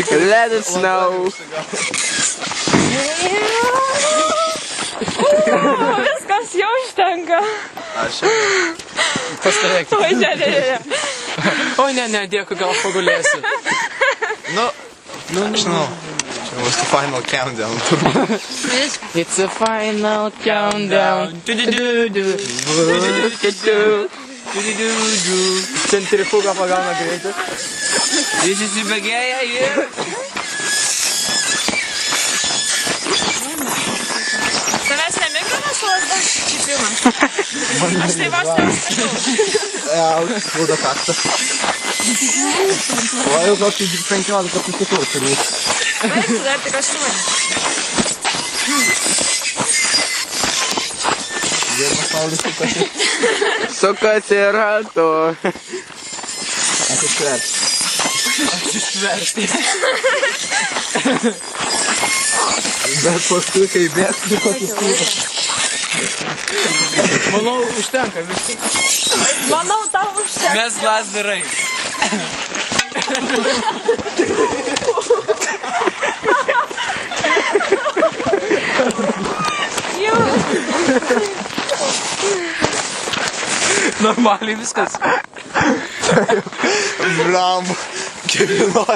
Let it snow. Viskas jau užtenka. Aš jau. Pastovėk. Oi, ne. Oi, ne, dėkui, gal pagulėsiu. Aš žinau. It was the final countdown. It's a final countdown. Centrifuga pagauna greitai. Jis įsibėgėja ir... Tavęs nemigrina su lasda? Šį filmą. Aš tai vos neužtačiau. Būda kaktą. O jau gal 15 kartų kitur turiu. Baigtų dar tik 8. Jie pasaulis sukasi. Sukasi ratu. Atsišversti. Bet paskui, kai bėgti, kokį skūrą. Manau, užtenka viską. Manau, tau užtenka. Mes lazderai. Normaliai viskas. Bram. Kaip